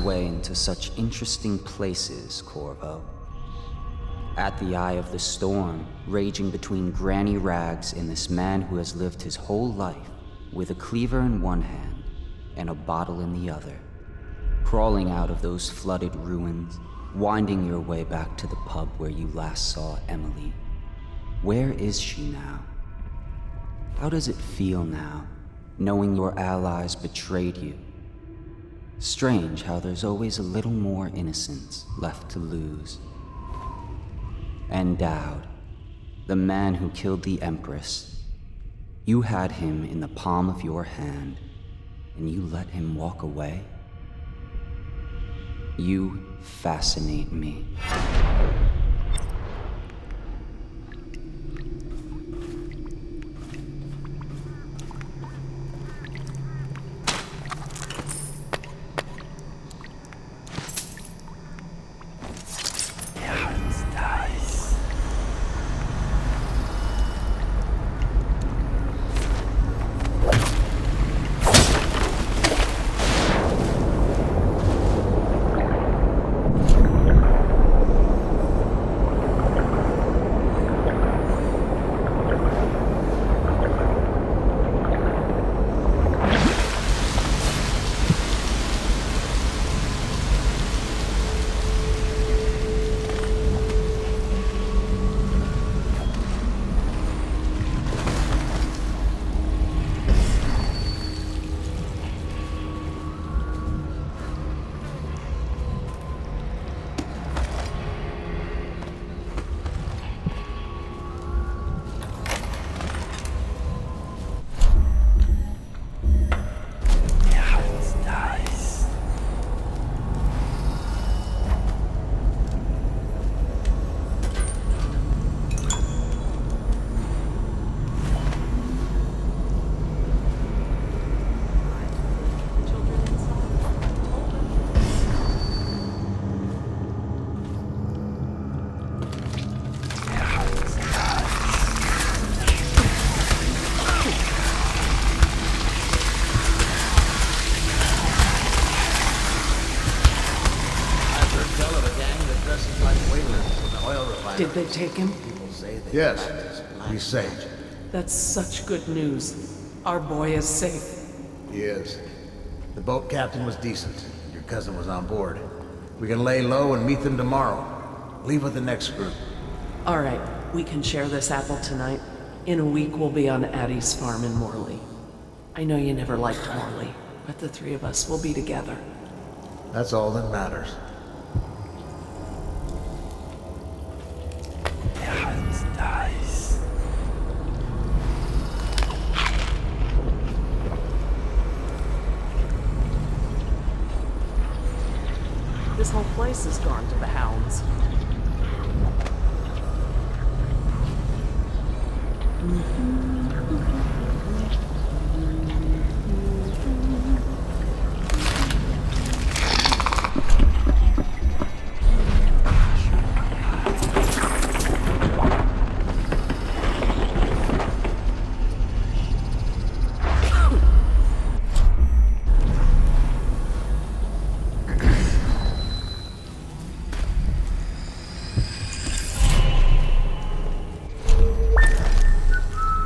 way into such interesting places, Corvo. At the eye of the storm, raging between granny rags and this man who has lived his whole life with a cleaver in one hand and a bottle in the other. Crawling out of those flooded ruins, winding your way back to the pub where you last saw Emily. Where is she now? How does it feel now, knowing your allies betrayed you? Strange how there's always a little more innocence left to lose. And Dowd, the man who killed the Empress, you had him in the palm of your hand, and you let him walk away? You fascinate me. Did they take him? Yes, he's safe. That's such good news. Our boy is safe. He is. The boat captain was decent. Your cousin was on board. We can lay low and meet them tomorrow. Leave with the next group. All right, we can share this apple tonight. In a week, we'll be on Addie's farm in Morley. I know you never liked Morley, but the three of us will be together. That's all that matters. This whole place has gone to the hounds.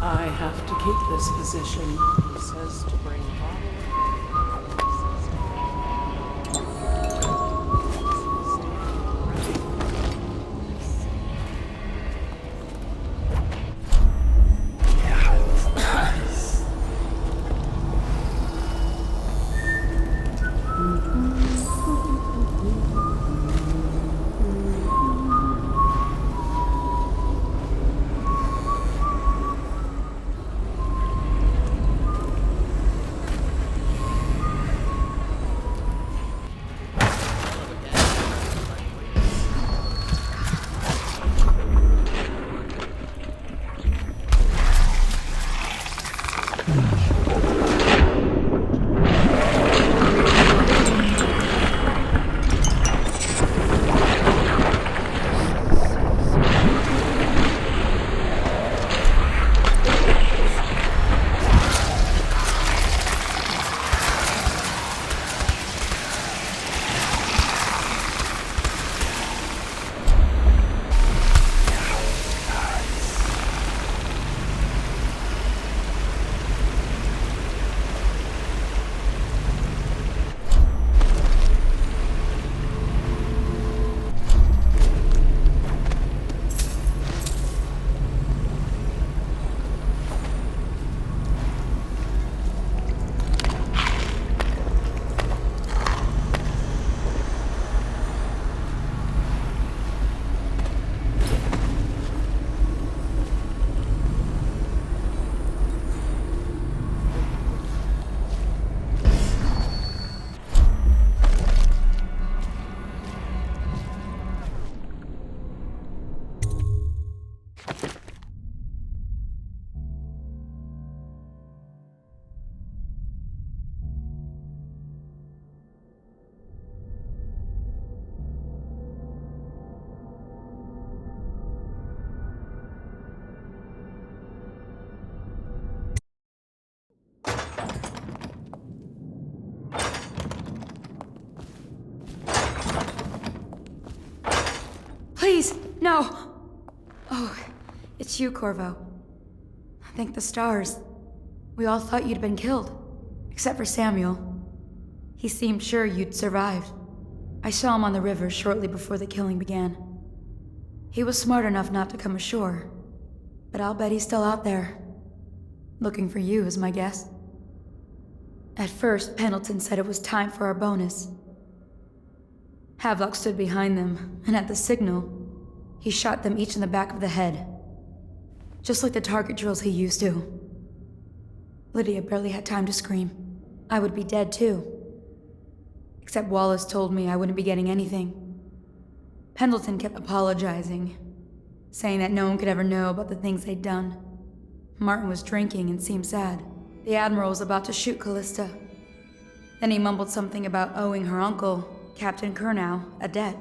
I have to keep this position. He says to bring Please, no! Oh, it's you, Corvo. Thank the stars. We all thought you'd been killed. Except for Samuel. He seemed sure you'd survived. I saw him on the river shortly before the killing began. He was smart enough not to come ashore. But I'll bet he's still out there. Looking for you, is my guess. At first, Pendleton said it was time for our bonus. Havelock stood behind them, and at the signal, he shot them each in the back of the head. Just like the target drills he used to. Lydia barely had time to scream. I would be dead too. Except Wallace told me I wouldn't be getting anything. Pendleton kept apologizing, saying that no one could ever know about the things they'd done. Martin was drinking and seemed sad. The Admiral was about to shoot Callista. Then he mumbled something about owing her uncle, Captain Kurnow, a debt.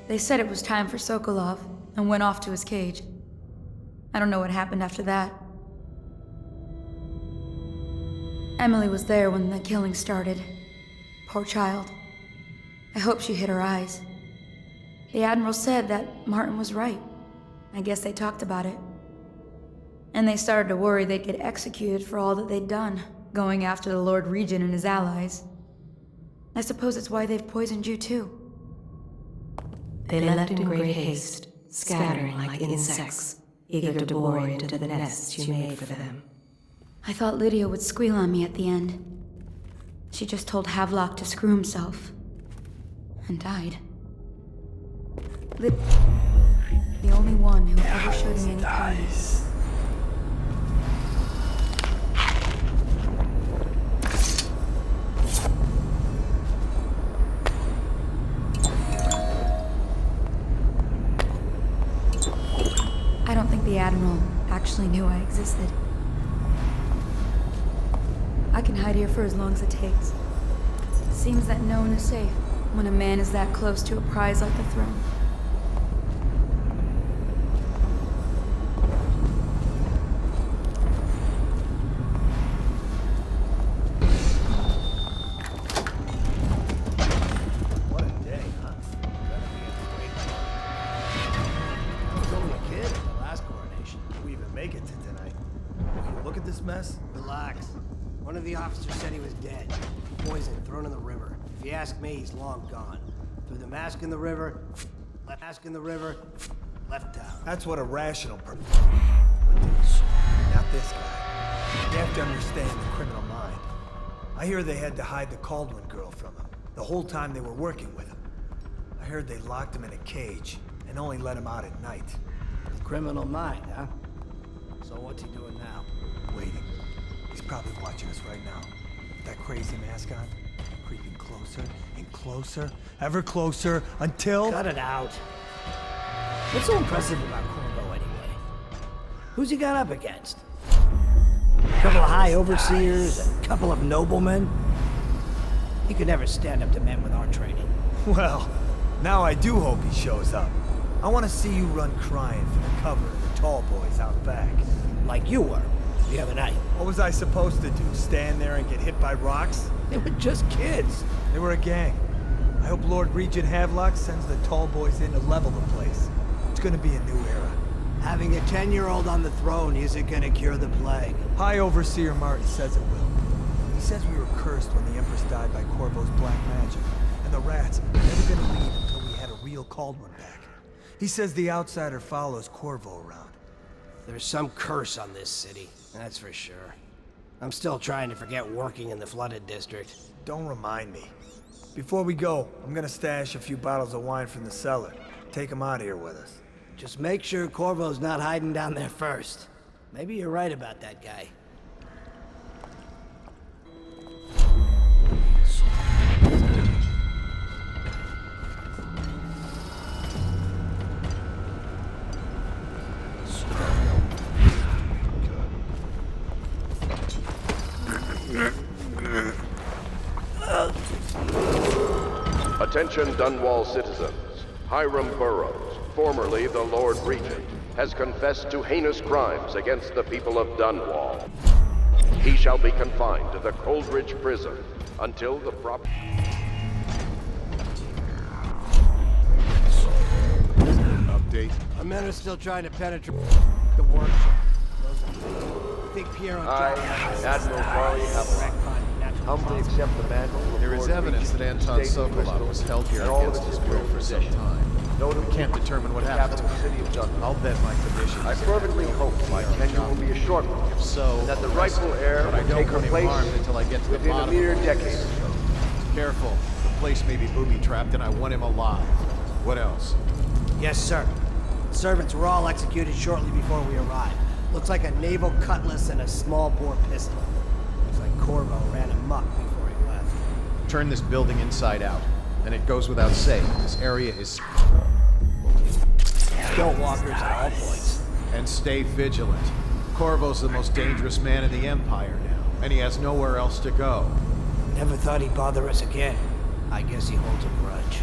They said it was time for Sokolov, and went off to his cage. I don't know what happened after that. Emily was there when the killing started. Poor child. I hope she hid her eyes. The Admiral said that Martin was right. I guess they talked about it. And they started to worry they'd get executed for all that they'd done, going after the Lord Regent and his allies. I suppose it's why they've poisoned you too. They left in great haste, scattering like insects, eager to bore into the nests you made for them. I thought Lydia would squeal on me at the end. She just told Havelock to screw himself. And died. The only one who ever showed me any kindness. I don't think the Admiral actually knew I existed. I can hide here for as long as it takes. Seems that no one is safe when a man is that close to a prize like the throne. What a day, huh? I was only a kid at the last coronation. Did we even make it to tonight? Look at this mess. Relax. One of the officers said he was dead. Poisoned, thrown in the river. If you ask me, he's long gone. Threw the mask in the river, left mask in the river, left town. That's what a rational person. Not this guy. You have to understand the criminal mind. I hear they had to hide the Caldwin girl from him, the whole time they were working with him. I heard they locked him in a cage, and only let him out at night. Criminal mind, huh? So what's he doing now? Waiting. He's probably watching us right now. That crazy mask on, creeping closer and closer, ever closer, until... Cut it out. What's so impressive about Corvo anyway? Who's he got up against? A couple of high overseers, a couple of noblemen? He could never stand up to men with our training. Well, now I do hope he shows up. I want to see you run crying for the cover of the tall boys out back. Like you were the other night. What was I supposed to do? Stand there and get hit by rocks? They were just kids. They were a gang. I hope Lord Regent Havelock sends the tall boys in to level the place. It's gonna be a new era. Having a 10-year-old on the throne isn't gonna cure the plague. High Overseer Martin says it will. He says we were cursed when the Empress died by Corvo's black magic, and the rats were never gonna leave until we had a real Caldwin back. He says the outsider follows Corvo around. There's some curse on this city, that's for sure. I'm still trying to forget working in the flooded district. Don't remind me. Before we go, I'm gonna stash a few bottles of wine from the cellar. Take them out of here with us. Just make sure Corvo's not hiding down there first. Maybe you're right about that guy. Attention Dunwall citizens. Hiram Burrows, formerly the Lord Regent, has confessed to heinous crimes against the people of Dunwall. He shall be confined to the Coldridge prison until the proper... Update be? Our men are still trying to penetrate the workshop. I think Piero I, Admiral Farley Havelock, humbly accept the mantle of There is Lord evidence that Regent Anton State Sokolov Crystal was held here and all against of his its will for some possessions. time. Notably, We can't determine what the happened to capital him. city of Dunwall. I'll bet my conditions. I fervently hope my tenure will be a short one, If so, and that the I'll rightful heir but I will don't take her want him place harmed until I get to the within a bottom mere of all decade or this. so. Careful. The place may be booby-trapped, and I want him alive. What else? Yes, sir. Servants were all executed shortly before we arrived. Looks like a naval cutlass and a small bore pistol. Looks like Corvo ran amok before he left. Turn this building inside out. And it goes without saying, this area is... Don't walkers at all points. And stay vigilant. Corvo's the most dangerous man in the Empire now, and he has nowhere else to go. Never thought he'd bother us again. I guess he holds a grudge.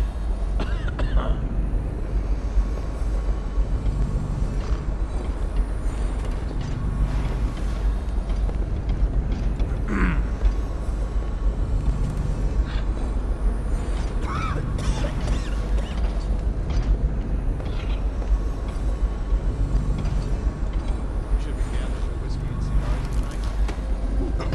Should we gather for whiskey and cigars tonight?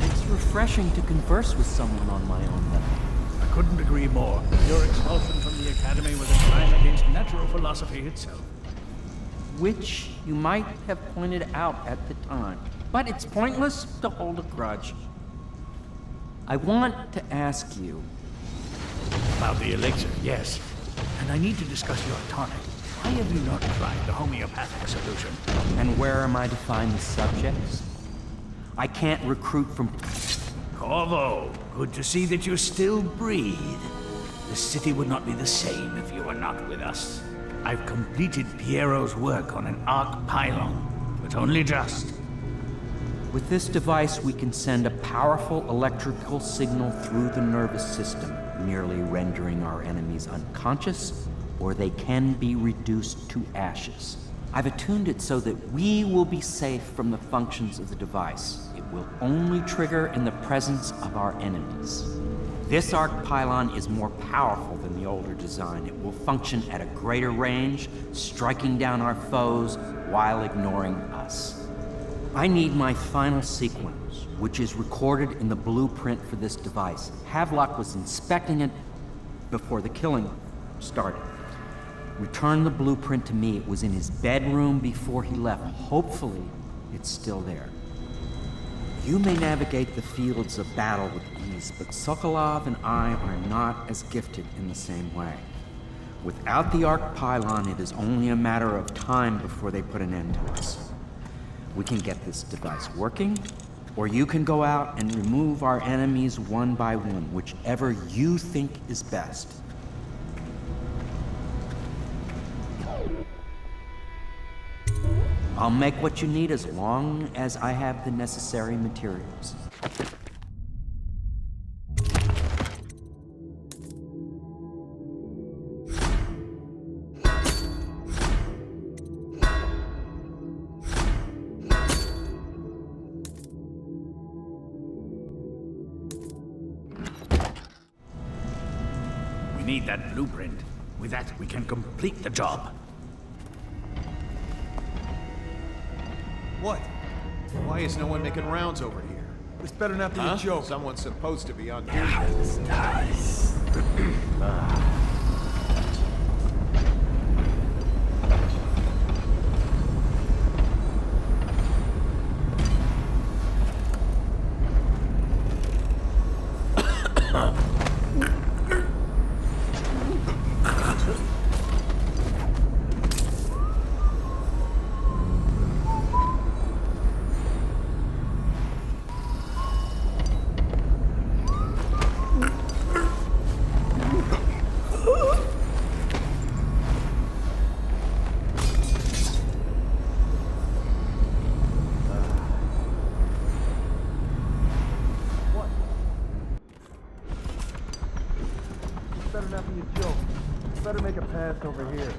It's refreshing to converse with someone on my own level. I couldn't agree more. Your expulsion from the Academy was a crime against natural philosophy itself. Which you might have pointed out at the time. But it's pointless to hold a grudge. I want to ask you, About the elixir, yes. And I need to discuss your tonic. Why have you not tried the homeopathic solution? and where am I to find the subjects? I can't recruit from... Corvo, good to see that you still breathe. The city would not be the same if you were not with us. I've completed Piero's work on an arc pylon, but only just. With this device, we can send a powerful electrical signal through the nervous system, merely rendering our enemies unconscious, or they can be reduced to ashes. I've attuned it so that we will be safe from the functions of the device. It will only trigger in the presence of our enemies. This arc pylon is more powerful than the older design. It will function at a greater range, striking down our foes while ignoring us. I need my final sequence, which is recorded in the blueprint for this device. Havelock was inspecting it before the killing started. Return the blueprint to me. It was in his bedroom before he left. Hopefully, it's still there. You may navigate the fields of battle with ease, but Sokolov and I are not as gifted in the same way. Without the arc pylon, it is only a matter of time before they put an end to us. We can get this device working, or you can go out and remove our enemies one by one, whichever you think is best. I'll make what you need as long as I have the necessary materials. We need that blueprint. With that, we can complete the job. What? Why is no one making rounds over here? This better not be a joke. Someone's supposed to be on duty. Better make a pass over here.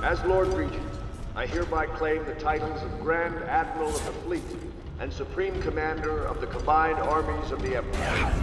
As Lord Regent, I hereby claim the titles of Grand Admiral of the Fleet and Supreme Commander of the combined armies of the Empire.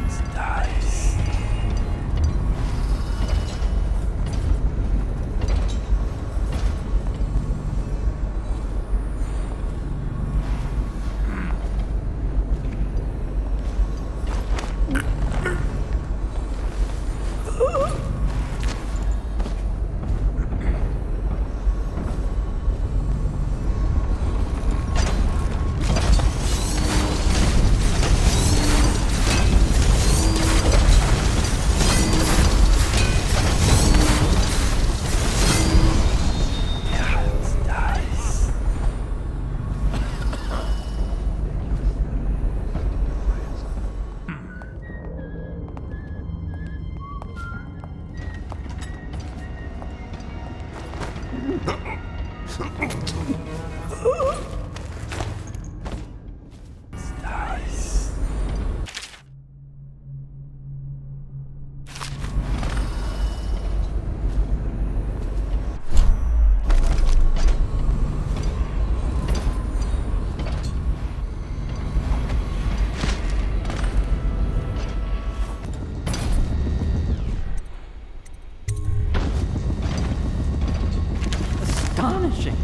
Astonishing!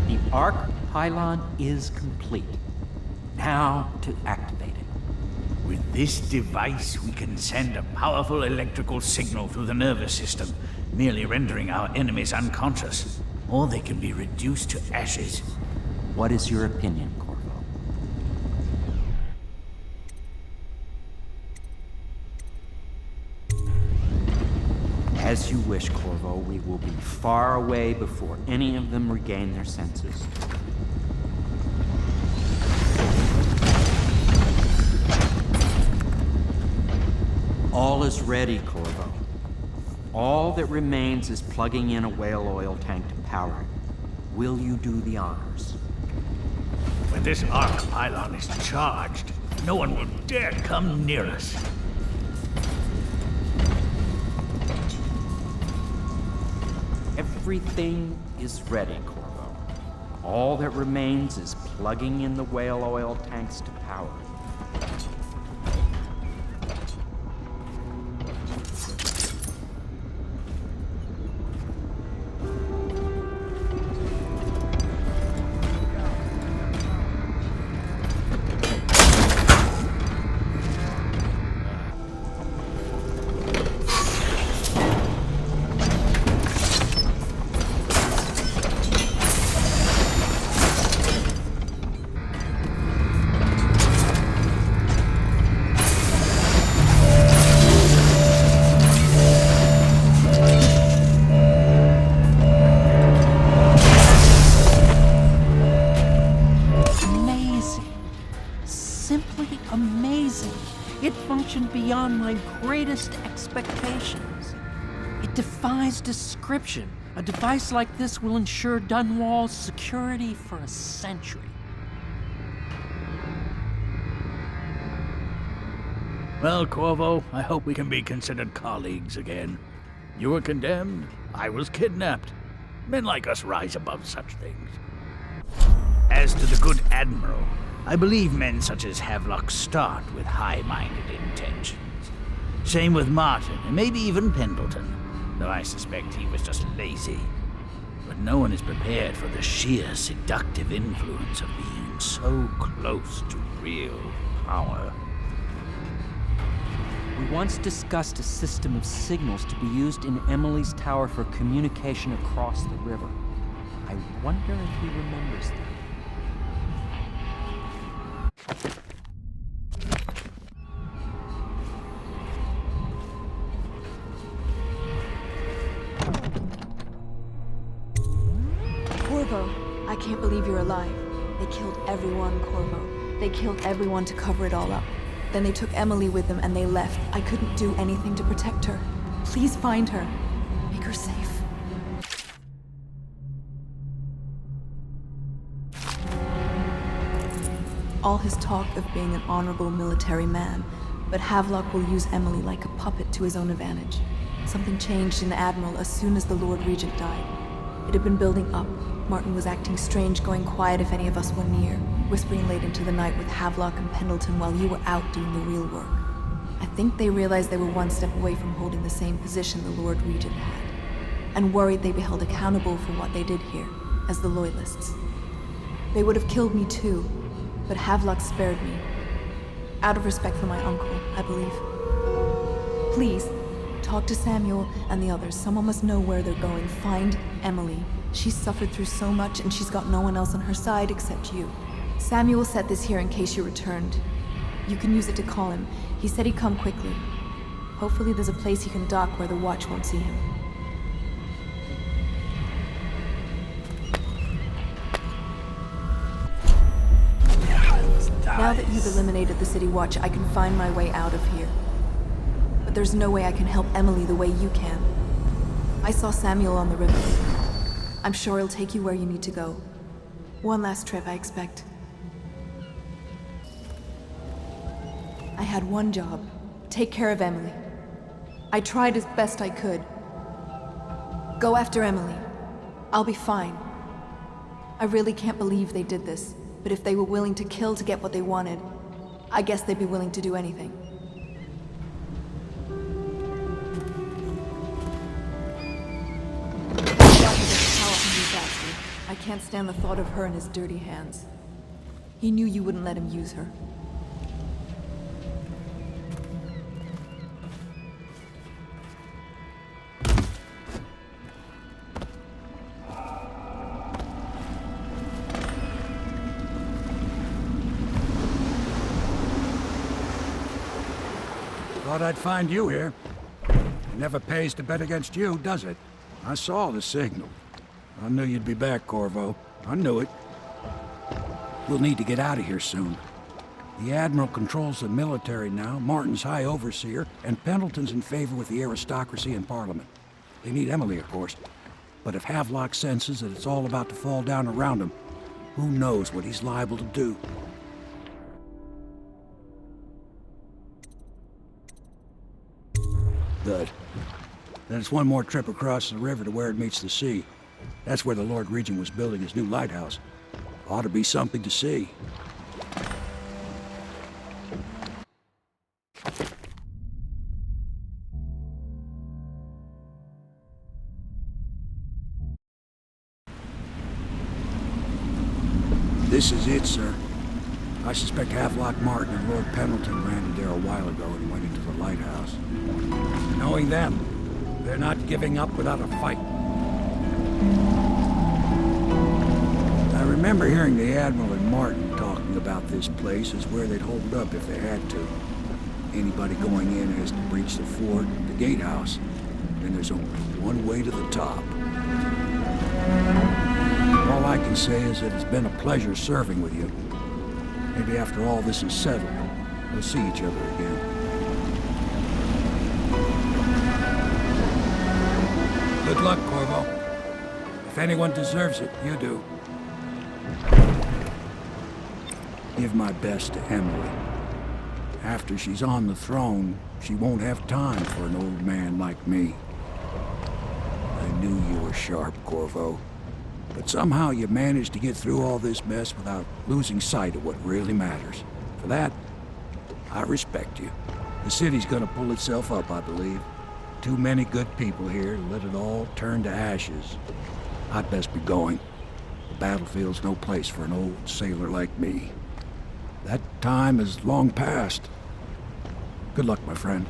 The arc pylon is complete. Now to activate it. With this device, we can send a powerful electrical signal through the nervous system, merely rendering our enemies unconscious. Or they can be reduced to ashes. What is your opinion, Corvo? As you wish, Corvo. We will be far away before any of them regain their senses. All is ready, Corvo. All that remains is plugging in a whale oil tank to power it. Will you do the honors? When this arc pylon is charged, no one will dare come near us. Everything is ready, Corvo. All that remains is plugging in the whale oil tanks to power it. Beyond my greatest expectations. It defies description. A device like this will ensure Dunwall's security for a century. Well, Corvo, I hope we can be considered colleagues again. You were condemned, I was kidnapped. Men like us rise above such things. As to the good Admiral, I believe men such as Havelock start with high-minded intentions. Same with Martin, and maybe even Pendleton, though I suspect he was just lazy. But no one is prepared for the sheer seductive influence of being so close to real power. We once discussed a system of signals to be used in Emily's tower for communication across the river. I I wonder if he remembers them. Corvo, I can't believe you're alive. They killed everyone, Corvo. They killed everyone to cover it all up. Then they took Emily with them and they left. I couldn't do anything to protect her. Please find her. Make her safe. All his talk of being an honorable military man, but Havelock will use Emily like a puppet to his own advantage. Something changed in Admiral as soon as the Lord Regent died. It had been building up. Martin was acting strange, going quiet if any of us were near, whispering late into the night with Havelock and Pendleton while you were out doing the real work. I think they realized they were one step away from holding the same position the Lord Regent had, and worried they'd be held accountable for what they did here, as the Loyalists. They would have killed me too, but Havelock spared me. Out of respect for my uncle, I believe. Please, talk to Samuel and the others. Someone must know where they're going. Find Emily. She's suffered through so much and she's got no one else on her side except you. Samuel set this here in case you returned. You can use it to call him. He said he'd come quickly. Hopefully there's a place he can dock where the watch won't see him. Now that you've eliminated the City Watch, I can find my way out of here. But there's no way I can help Emily the way you can. I saw Samuel on the river. I'm sure he'll take you where you need to go. One last trip, I expect. I had one job. Take care of Emily. I tried as best I could. Go after Emily. I'll be fine. I really can't believe they did this. But if they were willing to kill to get what they wanted, I guess they'd be willing to do anything. I can't stand the thought of her in his dirty hands. He knew you wouldn't let him use her. Thought I'd find you here. It never pays to bet against you, does it? I saw the signal. I knew you'd be back, Corvo. I knew it. We'll need to get out of here soon. The Admiral controls the military now, Martin's High Overseer, and Pendleton's in favor with the aristocracy and Parliament. They need Emily, of course. But if Havelock senses that it's all about to fall down around him, who knows what he's liable to do? Good. Then it's one more trip across the river to where it meets the sea. That's where the Lord Regent was building his new lighthouse. Ought to be something to see. This is it, sir. I suspect Havelock Martin and Lord Pendleton landed there a while ago and went into the lighthouse. Knowing them, they're not giving up without a fight. I remember hearing the Admiral and Martin talking about this place as where they'd hold up if they had to. Anybody going in has to breach the fort, the gatehouse. Then there's only one way to the top. All I can say is that it's been a pleasure serving with you. Maybe after all this is settled, we'll see each other again. Good luck, Corvo. If anyone deserves it, you do. Give my best to Emily. After she's on the throne, she won't have time for an old man like me. I knew you were sharp, Corvo. But somehow you managed to get through all this mess without losing sight of what really matters. For that, I respect you. The city's gonna pull itself up, I believe. Too many good people here to let it all turn to ashes. I'd best be going. The battlefield's no place for an old sailor like me. That time is long past. Good luck, my friend.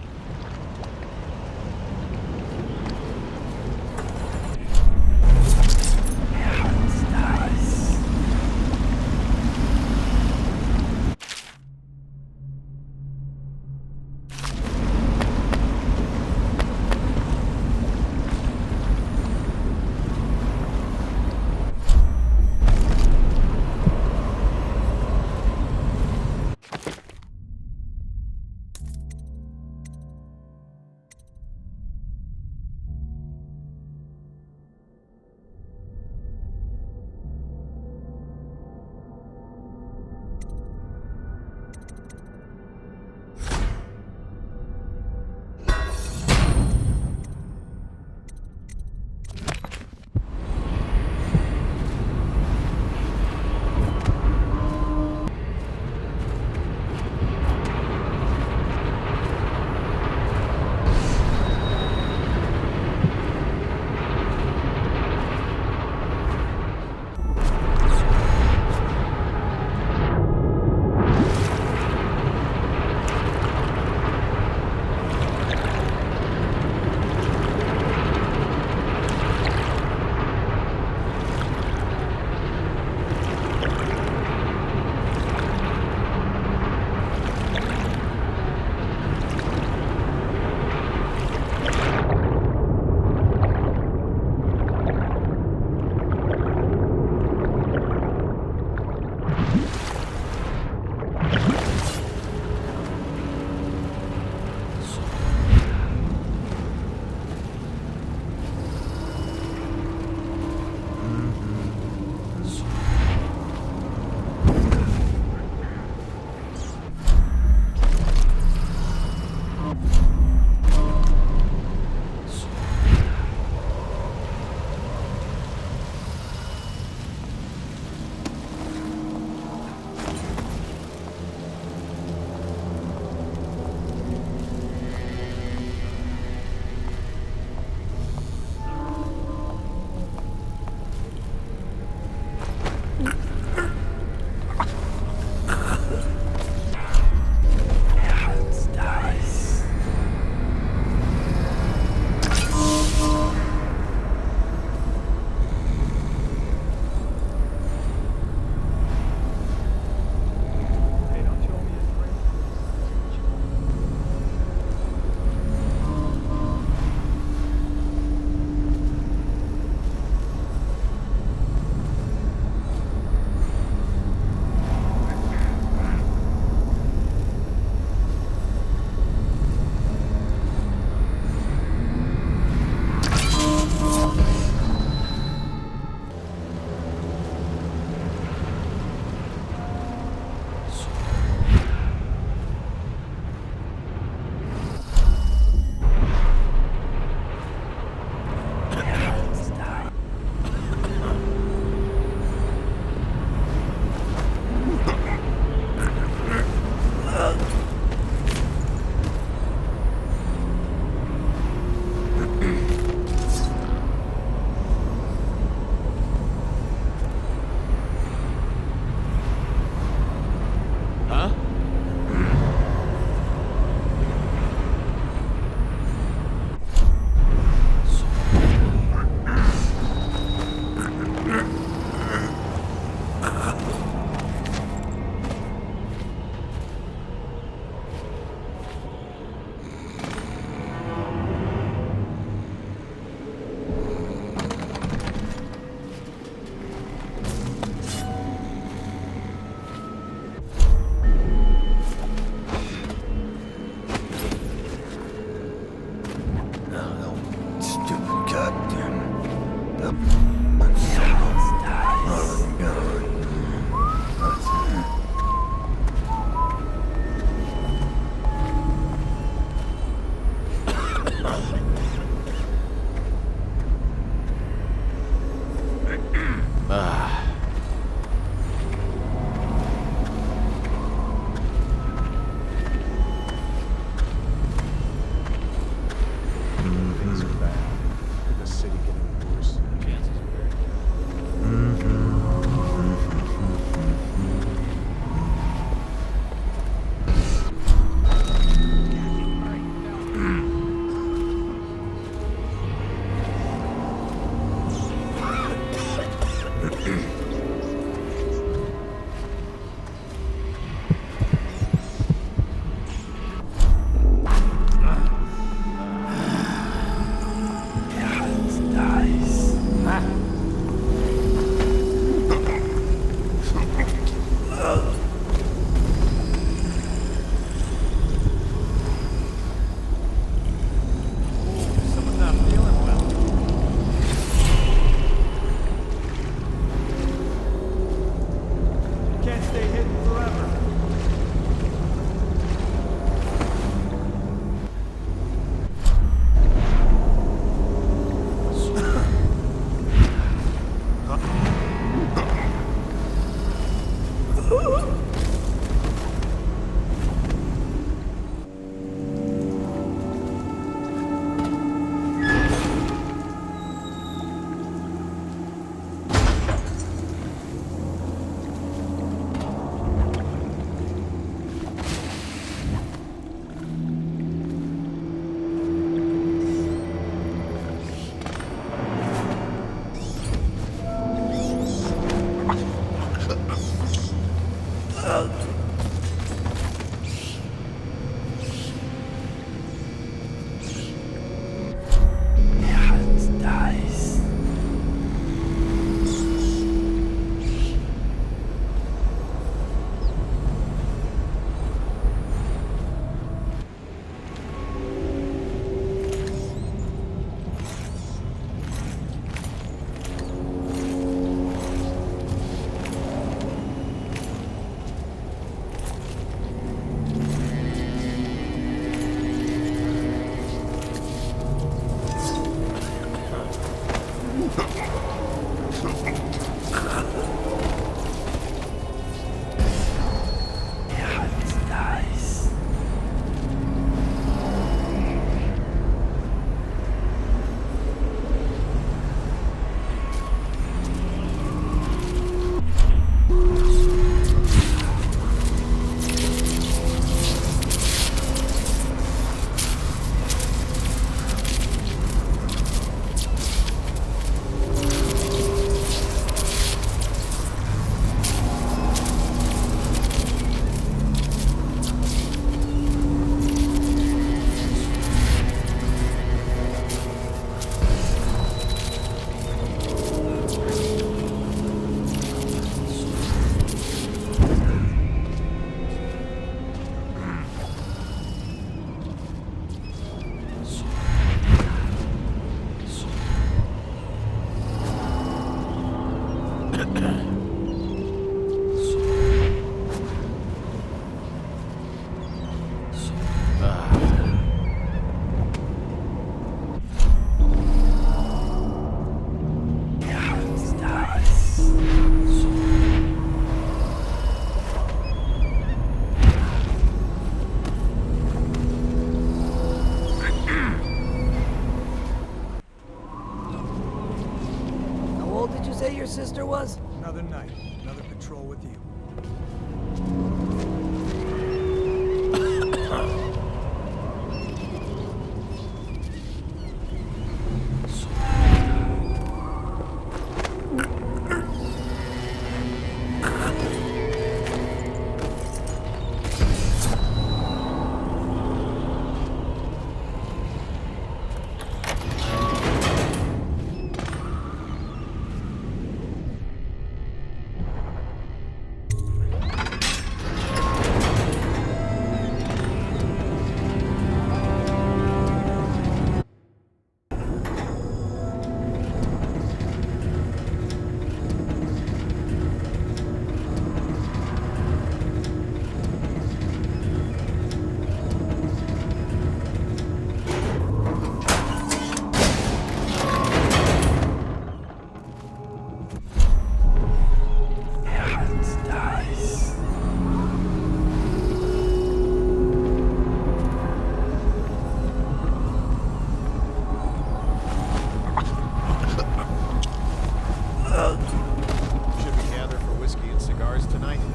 Your sister was? Another night, another patrol with you.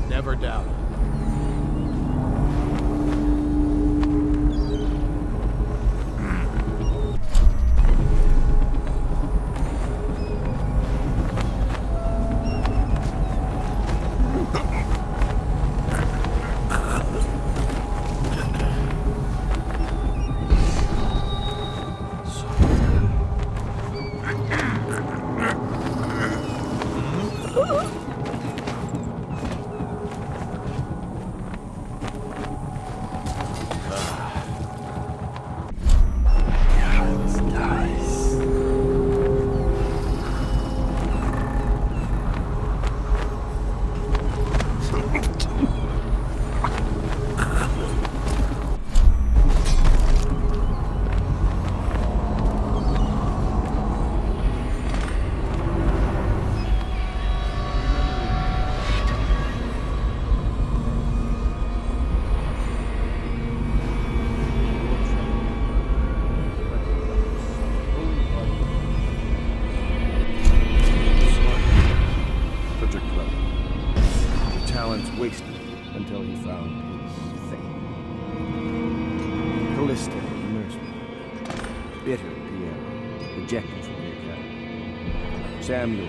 Never doubt it. Wasted until he found his thing. Callista, the nursemaid. Bitter, Piero, rejected from the academy. Samuel,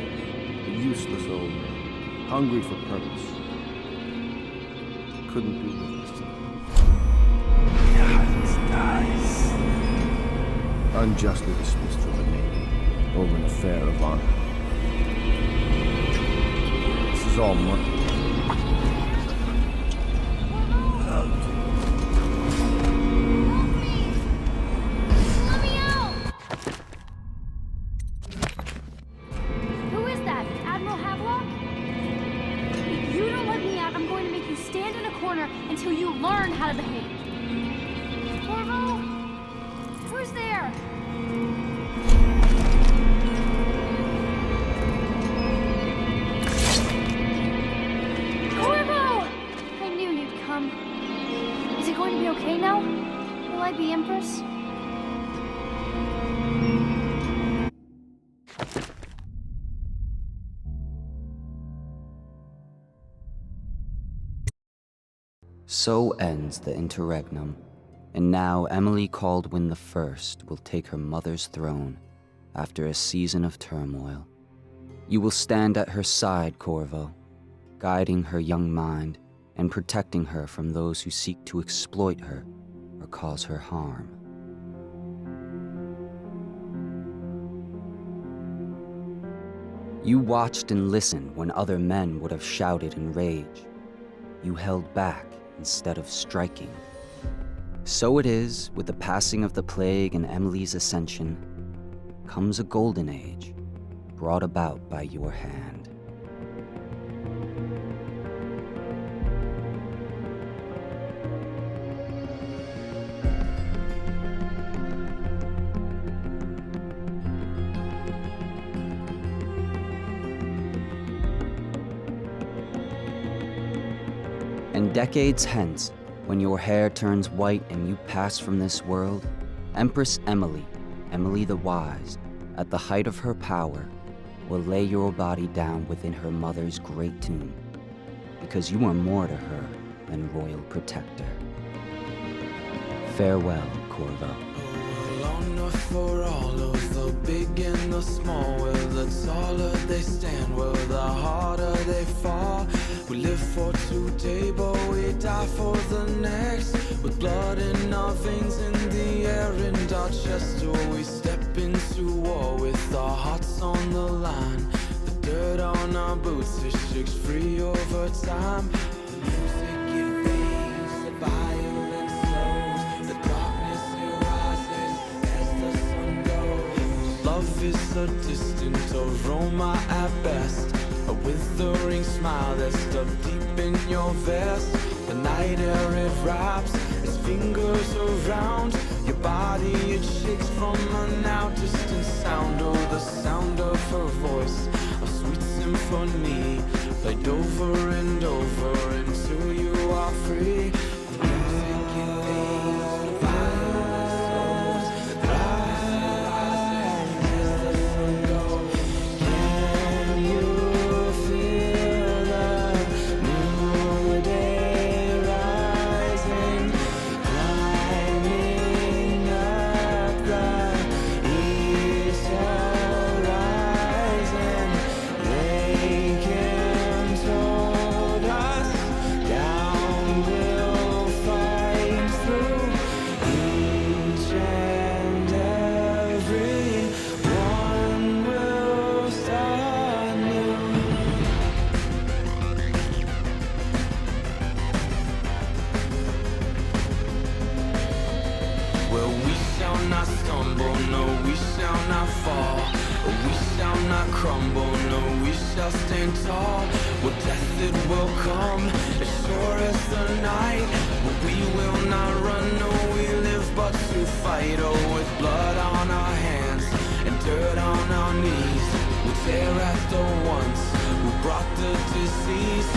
the useless old man. hungry for purpose. Couldn't be with us tonight. Unjustly dismissed from the Navy over an affair of honor. This is all money. Until you learn how to behave. Corvo? Who's there? Corvo! I knew you'd come. Is it going to be okay now? Will I be Empress? So ends the interregnum, and now Emily Caldwin the First will take her mother's throne after a season of turmoil. You will stand at her side, Corvo, guiding her young mind and protecting her from those who seek to exploit her or cause her harm. You watched and listened when other men would have shouted in rage. You held back instead of striking. So it is, with the passing of the plague and Emily's ascension, comes a golden age, brought about by your hand. And decades hence, when your hair turns white and you pass from this world, Empress Emily, Emily the Wise, at the height of her power, will lay your body down within her mother's great tomb, because you are more to her than royal protector. Farewell, Corvo. Long enough for all of the big and the small. Well, the taller they stand, well, the harder they fall. We live for today, but we die for the next. With blood in our veins, in the air, and our chest, or we step into war with our hearts on the line. The dirt on our boots, it shakes free over time. The music, it fades, the violence slows, the darkness, it rises as the sun goes. Love is a distant aroma at best, a withering smile that's stuffed deep in your vest. The night air, it wraps its fingers around your body. It shakes from a now distant sound. Oh, the sound of her voice, a sweet symphony, played over and over until you are free. The music, it fades, the violence slows, the darkness rises as the sun goes. Can you feel the new day rising, climbing up the east horizon? They can told us down we'll fight through each and every one will start new. Well, we shall not stumble, no, we shall not fall. We shall not crumble, no, we shall stand tall. Well, death it will come, as sure as the night. But we will not run, no, we live but to fight. Oh, with blood on our hands and dirt on our knees, we tear at the ones who brought the disease.